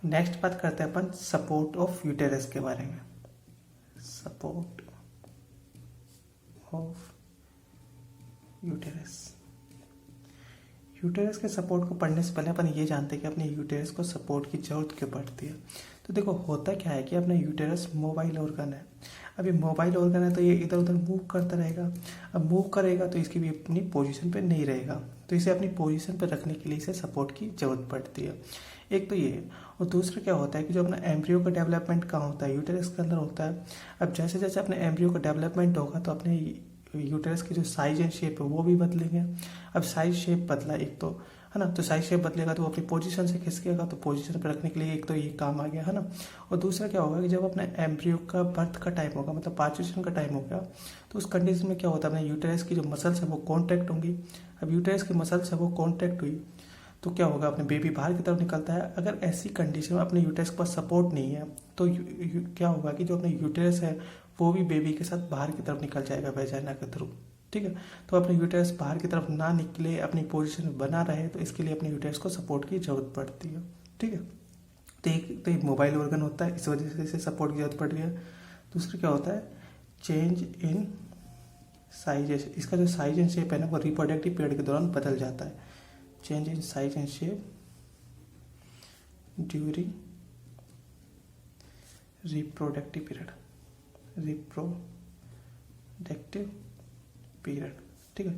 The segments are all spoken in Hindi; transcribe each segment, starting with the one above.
नेक्स्ट बात करते हैं अपन सपोर्ट ऑफ यूटेरस के बारे में। Support of uterus. यूटेरस के सपोर्ट को पढ़ने से पहले अपन ये जानते हैं कि अपने यूटेरस को सपोर्ट की जरूरत क्यों पड़ती है। तो देखो, होता क्या है कि अपना यूटेरस मोबाइल ऑर्गन है। अभी मोबाइल ऑर्गन है तो ये इधर उधर मूव करता रहेगा। अब मूव करेगा तो इसकी भी अपनी पोजीशन पे नहीं रहेगा, तो इसे अपनी पोजीशन पे रखने के लिए इसे सपोर्ट की जरूरत पड़ती है। एक तो ये, और दूसरा क्या होता है कि जो अपना एम्ब्रियो का डेवलपमेंट कहाँ होता है, यूटेरस के अंदर होता है। अब जैसे जैसे अपने एम्ब्रियो का डेवलपमेंट होगा तो अपने यूटेरस की जो साइज एंड शेप है वो भी बदलेंगे। अब साइज शेप बदला एक तो, है ना, तो साइज शेप बदलेगा तो अपनी पोजीशन से खिसकेगा, तो पोजीशन पर रखने के लिए एक तो ये काम आ गया, है ना। और दूसरा क्या होगा कि जब अपने एम्ब्रियो का बर्थ का टाइम होगा, मतलब पार्चुरेशन का टाइम हो गया, तो उस कंडीशन में क्या होता है, अपने यूटेरस की जो मसल्स है वो कॉन्ट्रैक्ट होंगी। अब यूटेरस की मसल्स है वो कॉन्ट्रैक्ट हुई तो क्या होगा, अपने बेबी बाहर की तरफ निकलता है। अगर ऐसी कंडीशन में अपने यूटेरस के पास सपोर्ट नहीं है तो क्या होगा कि जो अपने यूटेरस है वो भी बेबी के साथ बाहर की तरफ निकल जाएगा वेजाइना के थ्रू। ठीक है, तो अपने यूटेरस बाहर की तरफ ना निकले, अपनी पोजीशन में बना रहे, तो इसके लिए अपने यूटेरस को सपोर्ट की जरूरत पड़ती है। ठीक है, तो एक मोबाइल ऑर्गन होता है, इस वजह से इसे सपोर्ट की जरूरत पड़ रही है। दूसरा क्या होता है, चेंज इन साइज। इसका जो साइज एंड शेप है ना वो रिप्रोडक्टिव पीरियड के दौरान बदल जाता है। Change in size and shape during reproductive period. Reproductive period. ठीक है,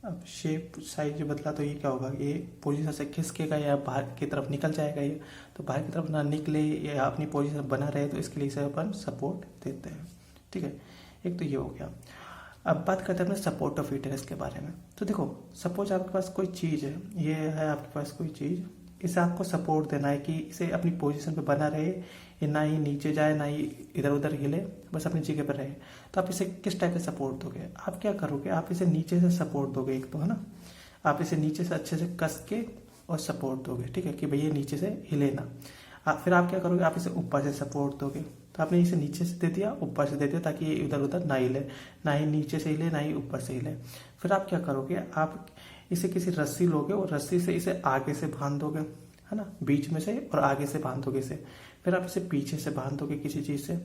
अब शेप साइज जो बदला तो ये क्या होगा, ये पोजीशन से खिसकेगा या बाहर की तरफ निकल जाएगा। ये तो बाहर की तरफ ना निकले या अपनी पोजीशन बना रहे, तो इसके लिए इसे अपन सपोर्ट देते हैं। ठीक है, एक तो ये हो गया। अब बात करते हैं अपने सपोर्ट ऑफ यूटेरस के बारे में। तो देखो, सपोज आपके पास कोई चीज़ है, ये है आपके पास कोई चीज़, इसे आपको सपोर्ट देना है कि इसे अपनी पोजीशन पे बना रहे, ये ना ही नीचे जाए ना ही इधर उधर हिले, बस अपनी जगह पर रहे। तो आप इसे किस टाइप से सपोर्ट दोगे, आप क्या करोगे, आप इसे नीचे से सपोर्ट दोगे एक तो, है ना। आप इसे नीचे से अच्छे से कस के और सपोर्ट दोगे। ठीक है, कि भैया नीचे से हिले ना। फिर आप क्या करोगे, आप इसे ऊपर से सपोर्ट दोगे। तो आपने इसे नीचे से दे दिया, ऊपर से दे दिया, ताकि ये इधर उधर ना हिले, ना ही नीचे से हिले ना ही ऊपर से हिले। फिर आप क्या करोगे, आप इसे किसी रस्सी लोगे और रस्सी से इसे आगे से बांध दोगे, है ना, बीच में से, और आगे से बांध दोगे इसे। फिर आप इसे पीछे से बांध दोगे किसी चीज से,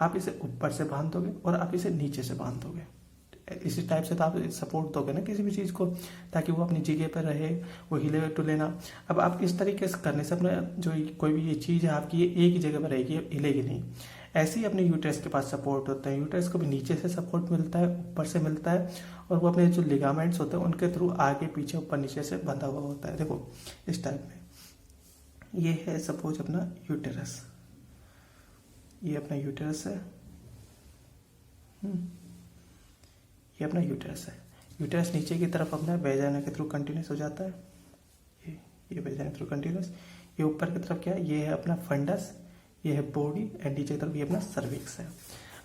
आप इसे ऊपर से बांध दोगे और आप इसे नीचे से बांध दोगे। इसी टाइप से तो आप सपोर्ट दोगे ना किसी भी चीज को, ताकि वो अपनी जगह पर रहे, वो हिले टुले ना। अब आप इस तरीके से करने से अपने जो कोई भी ये चीज है आपकी, ये एक ही जगह पर रहेगी, हिलेगी नहीं। ऐसे ही अपने यूटेरस के पास सपोर्ट होता है। यूटेरस को भी नीचे से सपोर्ट मिलता है, ऊपर से मिलता है, और वो अपने जो लिगामेंट्स होते हैं उनके थ्रू आगे पीछे ऊपर नीचे से बंधा हुआ होता है। देखो इस टाइप में ये है सपोज अपना यूटेरस, ये अपना यूटेरस है। ये अपना यूटेरस है। यूटेरस नीचे की तरफ अपना वेजाइना के थ्रू कंटिन्यूस हो जाता है, ये वेजाइना थ्रू कंटिन्यूस। ये ऊपर की तरफ क्या है, ये है अपना फंडस, ये है बॉडी, एंड नीचे की तरफ ये अपना सर्विक्स है।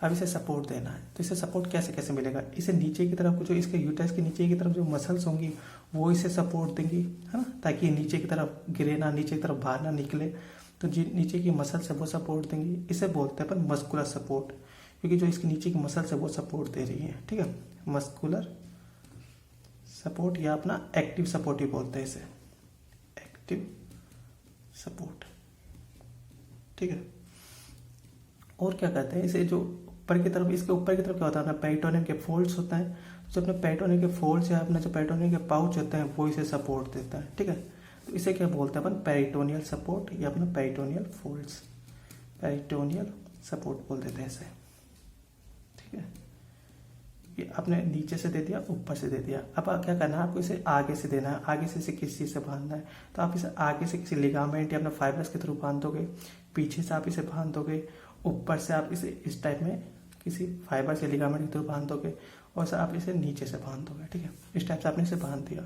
अब इसे सपोर्ट देना है, तो इसे सपोर्ट कैसे कैसे मिलेगा, इसे नीचे की तरफ जो इसके यूटेरस के नीचे की तरफ जो मसल्स होंगी वो इसे सपोर्ट देंगी, है ना, ताकि ये नीचे की तरफ गिरे ना, नीचे की तरफ बाहर ना निकले। तो जो नीचे की मसल्स है वो सपोर्ट देंगी। इसे बोलते हैं अपन मस्कुलर सपोर्ट, क्योंकि जो इसके नीचे की मसल्स है वो सपोर्ट दे रही है। ठीक है, मस्कुलर सपोर्ट या अपना एक्टिव सपोर्ट ही बोलते हैं इसे, एक्टिव सपोर्ट। ठीक है, और क्या कहते हैं इसे, जो ऊपर की तरफ, इसके ऊपर की तरफ क्या होता है, अपना पेरिटोनियम के फोल्ड्स होता है। जो अपने पेरिटोनियम के फोल्ड्स या अपना जो पेरिटोनियम के पाउच होते हैं वो इसे सपोर्ट देता है। ठीक है, तो इसे क्या बोलते हैं अपन, पेरिटोनियल सपोर्ट या अपना पेरिटोनियल फोल्ड्स, पेरिटोनियल सपोर्ट बोल देते हैं इसे। ठीक है, ये आपने नीचे से दे दिया, ऊपर से दे दिया। अब क्या करना है, आपको इसे आगे से देना है, आगे से इसे किसी चीज से बांधना है। तो आप इसे आगे से किसी लिगामेंट या अपने फाइबर्स के थ्रू बांध दोगे, पीछे से आप इसे बांध दोगे, ऊपर से आप इसे इस टाइप में किसी फाइबर से लिगामेंट के थ्रू बांध दोगे, और से आप इसे नीचे से बांध दोगे। ठीक है, इस टाइप से आपने इसे बांध दिया।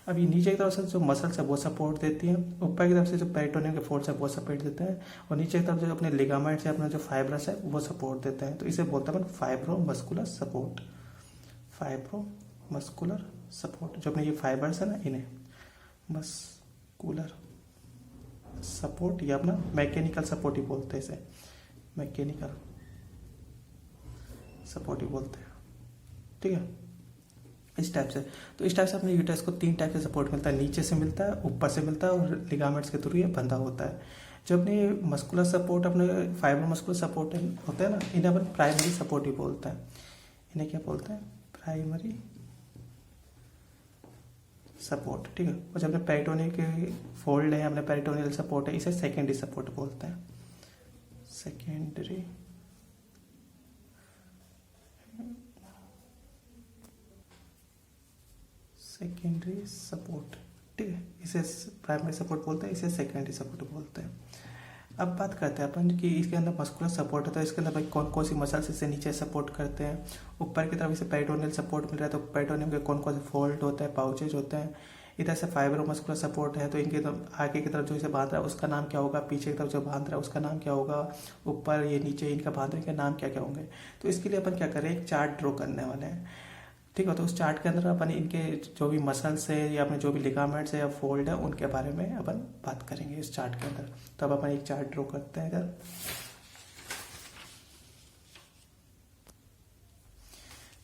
अब ये नीचे की तरफ से जो मसल्स है वो सपोर्ट देती हैं, ऊपर की तरफ से जो पेरिटोनियम के फोल्ड्स है वो सपोर्ट देते हैं, और नीचे की तरफ जो अपने लिगामेंट्स है, अपना जो फाइबर्स है वो सपोर्ट देते हैं। तो इसे बोलते हैं fibro muscular support, fibro muscular support. जो अपने ये फाइबर्स है ना, इन्हें मस्कुलर सपोर्ट या अपना मैकेनिकल सपोर्ट ही बोलते हैं इसे, मैकेनिकल सपोर्ट ही बोलते हैं। ठीक है, इस टाइप से। तो इस टाइप से अपने यूटेरस को तीन टाइप से सपोर्ट मिलता है, नीचे से मिलता है, ऊपर से मिलता है, और लिगामेंट्स के थ्रू ये बंधा होता है। जो अपने मस्कुलर सपोर्ट, अपने फाइबर मस्कुलर सपोर्ट होते हैं ना, इन्हें अपन प्राइमरी सपोर्ट ही बोलते हैं। इन्हें क्या बोलते हैं? प्राइमरी सपोर्ट, ठीक है। और जब अपने पेरिटोनियल के फोल्ड है, अपने पेरिटोनियल सपोर्ट है, इसे सेकेंडरी सपोर्ट बोलते हैं। सेकेंडरी सपोर्ट, ठीक है। इसे प्राइमरी सपोर्ट बोलते हैं, इसे सेकेंडरी सपोर्ट बोलते हैं। अब बात करते हैं अपन कि इसके अंदर मस्कुलर सपोर्ट है, तो इसके अंदर भाई कौन कौन सी मसल्स इसे नीचे सपोर्ट करते हैं। ऊपर की तरफ इसे पेरिटोनियल सपोर्ट मिल रहा है, तो पेरिटोनियम के कौन कौन से फोल्ड होते हैं, पाउचेज होते हैं। इधर से फाइब्रोमस्कुलर सपोर्ट है, तो इनके तो आगे की तरफ जो इसे बांध रहा है उसका नाम क्या होगा, पीछे की तरफ जो बांध रहा है उसका नाम क्या होगा, ऊपर ये नीचे इनका बांधने के नाम क्या क्या होंगे। तो इसके लिए अपन क्या करें, एक चार्ट ड्रॉ करने वाले हैं, ठीक है। तो उस चार्ट के अंदर अपन इनके जो भी मसल्स है या अपने जो भी लिगामेंट्स है या फोल्ड है उनके बारे में अपन बात करेंगे इस चार्ट के अंदर। तो अब अपन एक चार्ट ड्रॉ करते हैं इधर।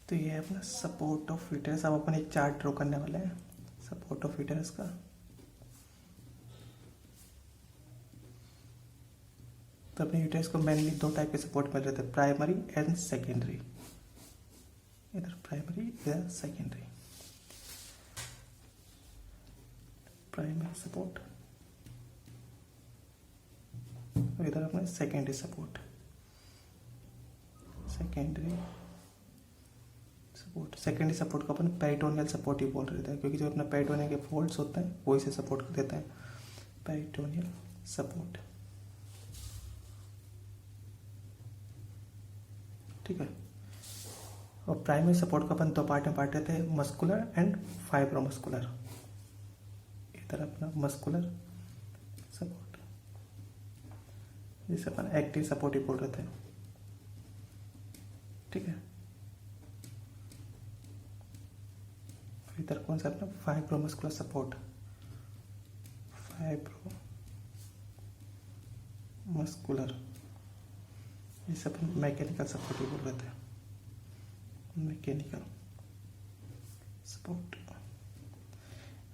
तो ये है अपना सपोर्ट ऑफ यूटेरस। अब अपन एक चार्ट ड्रॉ करने वाले हैं सपोर्ट ऑफ यूटेरस का। तो अपने यूटेरस को मेनली दो टाइप के सपोर्ट मिल रहे थे, प्राइमरी एंड सेकेंडरी। इधर प्राइमरी, इधर सेकेंडरी। प्राइमरी सपोर्ट, इधर अपने secondary support. Secondary support, secondary support को अपन पेरिटोनियल सपोर्ट ही बोल रहे थे, क्योंकि जो अपना पेरिटोनियल के फोल्ड्स होते हैं वो इसे सपोर्ट देते हैं, पेरिटोनियल सपोर्ट, ठीक है। और प्राइमरी सपोर्ट को अपन दो पार्ट में बांटे थे, मस्कुलर एंड फाइब्रोमस्कुलर। इधर अपना मस्कुलर सपोर्ट, जिसे अपन एक्टिव सपोर्ट ही बोल रहे थे, ठीक है। इधर कौन सा अपना फाइब्रोमस्कुलर सपोर्ट, फाइब्रोमस्कुलर, जिसे अपन मैकेनिकल सपोर्ट ही बोल रहे थे, मैकेनिकल सपोर्ट।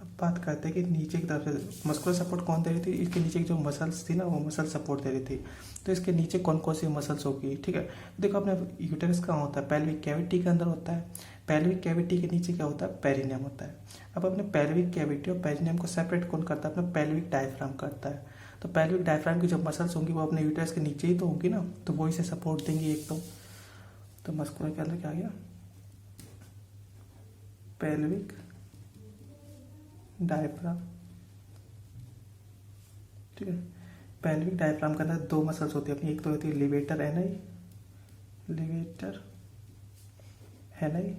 अब बात करते हैं कि नीचे की तरफ से मस्कुलर सपोर्ट कौन दे रही थी, इसके नीचे की जो मसल्स थी ना वो मसल सपोर्ट दे रही थी। तो इसके नीचे कौन कौन सी मसल्स होगी, ठीक है। देखो अपने यूटेरस कहाँ होता है, पेल्विक कैविटी के अंदर होता है। पेल्विक कैविटी के नीचे क्या होता है, पेरिनियम होता है। अब अपने पेल्विक कैविटी और पेरिनियम को सेपरेट कौन करता है, अपना पेल्विक डायफ्राम करता है। तो पेल्विक डायफ्राम की जो मसल्स होंगी वो अपने यूटेरस के नीचे ही तो होंगी ना, तो वो इसे सपोर्ट देंगी एक तो मस्कुलर के अंदर क्या आ गया, पेल्विक डायफ्राम, ठीक है। पेल्विक डायफ्राम के अंदर दो मसल्स होती है अपनी, एक तो होती है लिवेटर एनाई, लिवेटर एनाई,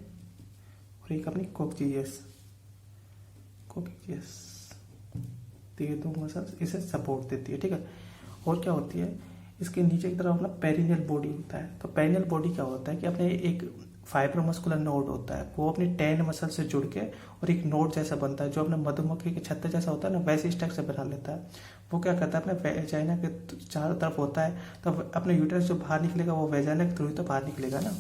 और एक अपनी कोक्सियस, कोक्सियस। तो ये दो मसल्स इसे सपोर्ट देती है, ठीक है। और क्या होती है, इसके नीचे की तरफ अपना पेरिनियल बॉडी होता है। तो पेरिनियल बॉडी क्या होता है कि अपने एक फाइब्रोमस्कुलर नोड होता है, वो अपनी 10 मसल से जुड़ के और एक नोड जैसा बनता है, जो अपने मधुमक्खी के छत्ते जैसा होता है ना, वैसे स्ट्रक्चर बना लेता है। वो क्या करता है, अपने वेजाइना के चारों तरफ होता है, तो अपने यूटेरस जो बाहर निकलेगा वो वेजाइना के थ्रू ही तो बाहर निकलेगा ना।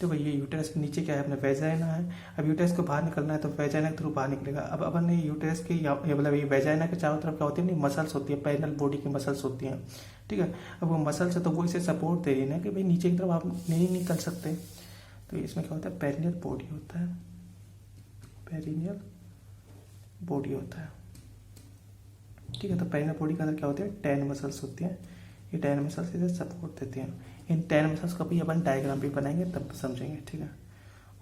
देखो ये यूटेरस के नीचे क्या है, अपने वेजाइना है। अब यूटेरस को बाहर निकलना है तो वेजाइना के थ्रू बाहर निकलेगा। अब अपन यूटेरस की मतलब ये वेजाइना के चारों तरफ क्या होती है, मसल्स होती है, पेरिनियल बॉडी की मसल्स होती हैं, ठीक है। अब वो मसल्स है तो वो इसे सपोर्ट दे रही है ना कि भाई नीचे की तरफ आप नहीं निकल सकते। तो इसमें क्या होता है, पेरिनियल बॉडी होता है, पेरिनियल बॉडी होता है, ठीक है। तो पेरिनियल बॉडी के अंदर क्या होती है, 10 मसल्स होती हैं। ये 10 मसल्स इसे सपोर्ट देती हैं। इन 10 मसल्स का भी अपन डायग्राम भी बनाएंगे तब समझेंगे, ठीक है।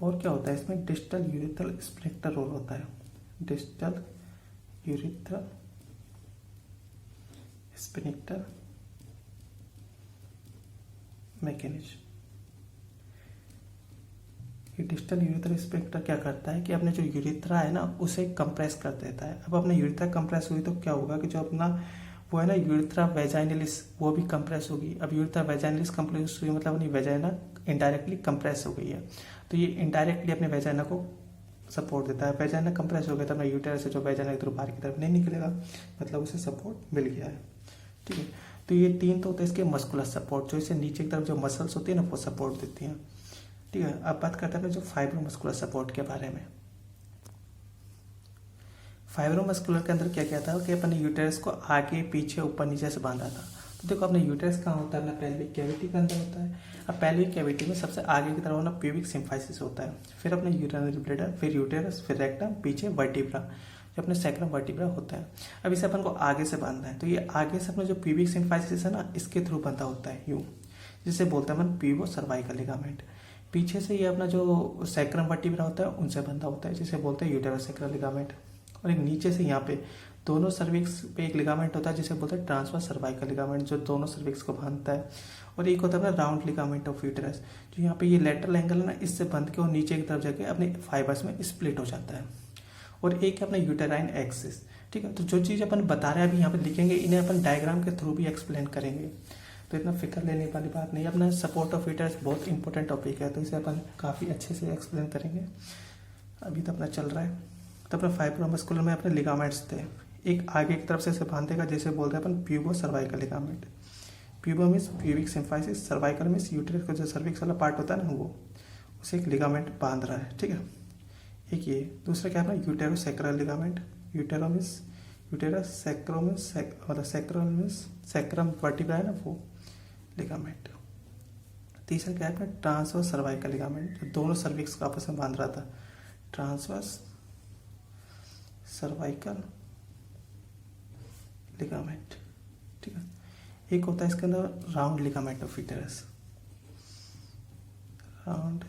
और क्या होता है इसमें, डिस्टल यूरिथ्रल स्फिंक्टर रोल होता है, डिस्टल यूरिथ्रल स्फिंक्टर मैकेनिज्म। ये डिस्टल यूरिथ्रल स्फिंक्टर क्या करता है कि अपने जो यूरिथ्रा है ना उसे कंप्रेस कर देता है। अब अपने यूरिथ्रा कंप्रेस हुई तो क्या होगा कि जो अपना वो है ना यूरिथ्रा वेजाइनलिस, वो भी कंप्रेस होगी। अब यूरिथ्रा वेजाइनलिस कंप्रेस हुई मतलब अपनी वेजाइना इनडायरेक्टली कंप्रेस हो गई है, तो ये इनडायरेक्टली अपने वेजाइना को सपोर्ट देता है। वेजाइना कंप्रेस हो गया तो अपना यूटेरस से जो वेजाइना की तरफ बाहर की तरफ नहीं निकलेगा, मतलब उसे सपोर्ट मिल गया है, ठीक है। तो ये 3 तो होते हैं इसके मस्कुलर सपोर्ट, जो इसे नीचे की तरफ जो मसल्स होती है ना वो सपोर्ट देती हैं, ठीक है। अब बात करते हैं जो फाइब्रोमस्कुलर सपोर्ट के बारे में। फाइब्रोमस्कुलर के अंदर क्या क्या था कि अपने यूटेरस को आगे पीछे ऊपर नीचे से बांधा था। तो देखो अपने यूटेरस कहाँ होता है, अपना पेल्विक कैविटी के अंदर होता है। अब पेल्विक कैविटी में सबसे आगे की तरफ अपना प्यूबिक सिम्फाइसिस होता है, फिर अपने यूरिनरी ब्लैडर, फिर यूटेरस, फिर रेक्टम, पीछे वर्टिब्रा जो अपने सैक्रम वर्टिब्रा होता है। अब इसे अपन को आगे से बांधना है, तो ये आगे से अपना जो प्यूबिक सिम्फाइसिस है ना, इसके थ्रू बंधा होता है यूं, जिसे बोलते हैं अपन प्यूबो सर्वाइकल लिगामेंट। पीछे से ये अपना जो सैक्रम वर्टिब्रा होता है उनसे बंधा होता है, जिसे बोलते हैं यूटेरोसैक्रल लिगामेंट। और एक नीचे से यहाँ पे दोनों सर्विक्स पे एक लिगामेंट होता है जिसे बोलते हैं ट्रांसवर्स सर्वाइकल लिगामेंट, जो दोनों सर्विक्स को बांधता है। और एक होता है अपना राउंड लिगामेंट ऑफ यूटेरस, जो यहाँ पे ये लेटरल एंगल है ना, इससे बंध के और नीचे की तरफ जाके अपने फाइबर्स में स्प्लिट हो जाता है। और एक है अपना यूटेराइन एक्सिस। ठीक है, तो जो चीज़ अपन बता रहे हैं अभी यहाँ पे लिखेंगे, इन्हें अपन डायग्राम के थ्रू भी एक्सप्लेन करेंगे, तो इतना फिक्र लेने वाली बात नहीं है। अपना सपोर्ट ऑफ यूटेरस बहुत इंपॉर्टेंट टॉपिक है, तो इसे अपन काफ़ी अच्छे से एक्सप्लेन करेंगे। अभी तो अपना चल रहा है, तो अपना फाइब्रोमस्कुलर में अपने लिगामेंट्स थे, एक आगे की तरफ से इसे बांधेगा, जैसे बोलते हैं अपन pubo cervical ligament. Pubo means pubic symphysis, cervical means uterus का जो सर्विक्स वाला पार्ट होता है ना, वो उसे एक लिगामेंट बांध रहा है। ठीक है, एक ये। दूसरा क्या है अपना uterosacral ligament. Utero means uterus, sacro means मतलब सैक्रल मीन्स सैक्रम वर्टिब्रा है ना, वो लिगामेंट। तीसरा क्या है अपना ट्रांसवर्स सर्वाइकल लिगामेंट, जो दोनों सर्विक्स को आपस में बांध रहा था, ट्रांसवर्स सर्वाइकल लिगामेंट। ठीक है, एक होता है इसके अंदर round ligament of uterus, round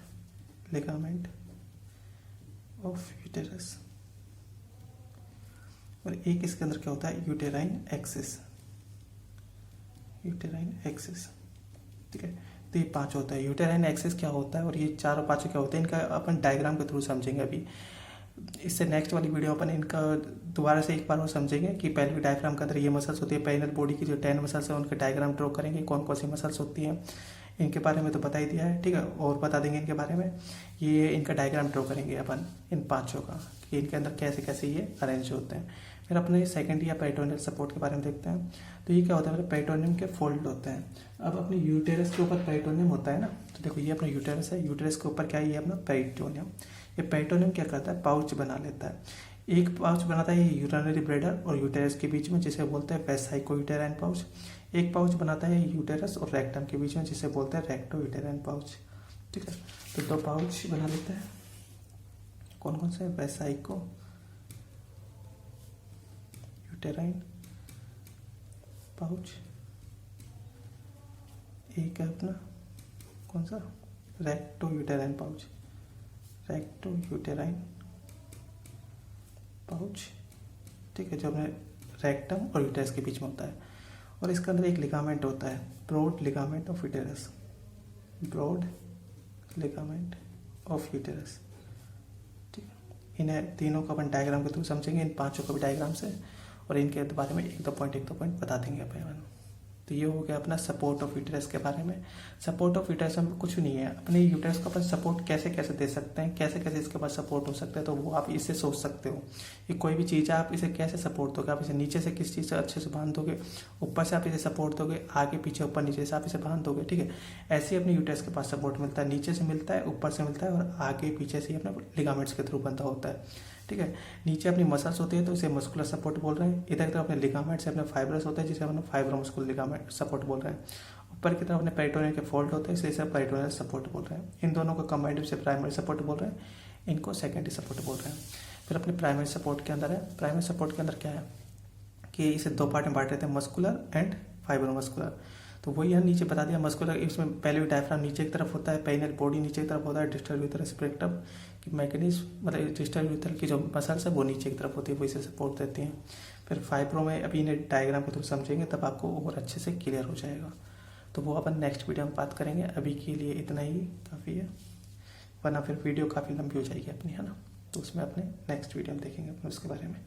ligament of uterus. और एक इसके अंदर क्या होता है, यूटेराइन एक्सिस, यूटेराइन एक्सिस। ठीक है, तो ये 5 होता है। यूटेराइन एक्सिस क्या होता है और ये चारों पांचों क्या होते हैं, इनका अपन डायग्राम के थ्रू समझेंगे। अभी इससे नेक्स्ट वाली वीडियो अपन इनका दोबारा से एक बार और समझेंगे कि पेल्विक डायग्राम के अंदर ये मसल्स होती है, पेरिनेल बॉडी की जो 10 मसल्स है उनके डायग्राम ड्रॉ करेंगे, कौन कौन सी मसल्स होती हैं, इनके बारे में तो बता ही दिया है। ठीक है, और बता देंगे इनके बारे में, ये इनका डायग्राम ड्रॉ करेंगे अपन इन 5 का, कि इनके अंदर कैसे कैसे ये अरेंज होते हैं। फिर अपने सेकंड या पेरिटोनियल सपोर्ट के बारे में देखते हैं। तो ये क्या होता है, पेरिटोनियम के फोल्ड होते हैं। अब अपने यूटेरस के ऊपर पेरिटोनियम होता है ना, तो देखो ये अपना यूटेरस है, यूटेरस के ऊपर क्या है, ये अपना पेरिटोनियम। ये पेरिटोनियम क्या करता है, पाउच बना लेता है। एक पाउच बनाता है ये यूरिनरी ब्लैडर और यूटेरस के बीच में, जिसे बोलते हैं वेसाइको यूटेराइन पाउच। एक पाउच बनाता है यूटेरस और रेक्टम के बीच में, जिसे बोलते हैं रेक्टो यूटेराइन पाउच। ठीक है, तो 2 पाउच बना लेते हैं, कौन कौन से, वेसाइको यूटेराइन पाउच, एक है अपना कौन सा, recto uterine pouch, recto uterine pouch. ठीक है, जो अपने रेक्टम और यूटेरस के बीच में होता है। और इसके अंदर एक लिगामेंट होता है, broad ligament of uterus, broad ligament of uterus. ठीक है, इन्हें तीनों का अपन डायग्राम के थ्रू समझेंगे, इन 5 को भी डायग्राम से, और इनके बारे में एक दो पॉइंट बता देंगे अपन। तो ये हो गया अपना सपोर्ट ऑफ यूटेरस के बारे में। सपोर्ट ऑफ यूटेरस में कुछ नहीं है, अपने यूटेरस को अपन सपोर्ट कैसे कैसे दे सकते हैं, कैसे कैसे इसके बाद सपोर्ट हो सकता है, तो वो आप इससे सोच सकते हो कि कोई भी चीज़ है आप इसे कैसे सपोर्ट दोगे। आप इसे नीचे से किस चीज़ से अच्छे से बांध दोगे, ऊपर से आप इसे सपोर्ट दोगे, आगे पीछे ऊपर नीचे से आप इसे बांध दोगे। ठीक है, ऐसे ही अपने यूटेरस के पास सपोर्ट मिलता है, नीचे से मिलता है, ऊपर से मिलता है, और आगे पीछे से अपने लिगामेंट्स के थ्रू बनता होता है। ठीक है, नीचे अपनी मसल्स होती है तो इसे मस्कुलर सपोर्ट बोल रहे हैं। इधर की तरफ अपने लिगामेंट से अपने फाइब्रस होता है, जिसे अपने फाइब्रोमस्कुलर लिगामेंट सपोर्ट बोल रहे हैं। ऊपर की तरफ अपने पेरिटोनियम के फोल्ड होते हैं, इसे पेरिटोनियल सपोर्ट बोल रहे हैं। इन दोनों को कंबाइंड से प्राइमरी सपोर्ट बोल रहे हैं, इनको सेकेंडरी सपोर्ट बोल रहे हैं। फिर अपने प्राइमरी सपोर्ट के अंदर है, प्राइमरी सपोर्ट के अंदर क्या है कि इसे 2 पार्ट में बांट देते हैं, मस्कुलर एंड फाइब्रोमस्कुलर। तो वही यहाँ नीचे बता दिया, मस्कुलर इसमें पेल्विक डायफ्राम नीचे की तरफ होता है, पेरिनेल बॉडी नीचे की तरफ होता है, डिस्टल यूथरस स्पेक्ट्रम की मैकेनिज्म मतलब डिस्टल यूथर की जो मसल्स है वो नीचे की तरफ होती है, वो इसे सपोर्ट देती हैं। फिर फाइब्रो में अभी इन्हें डायग्राम के थ्रू समझेंगे, तब आपको और अच्छे से क्लियर हो जाएगा, तो वो अपन नेक्स्ट वीडियो में बात करेंगे। अभी के लिए इतना ही काफ़ी है, वरना फिर वीडियो काफ़ी लंबी हो जाएगी अपनी, है ना, तो उसमें अपने नेक्स्ट वीडियो में देखेंगे अपन उसके बारे में।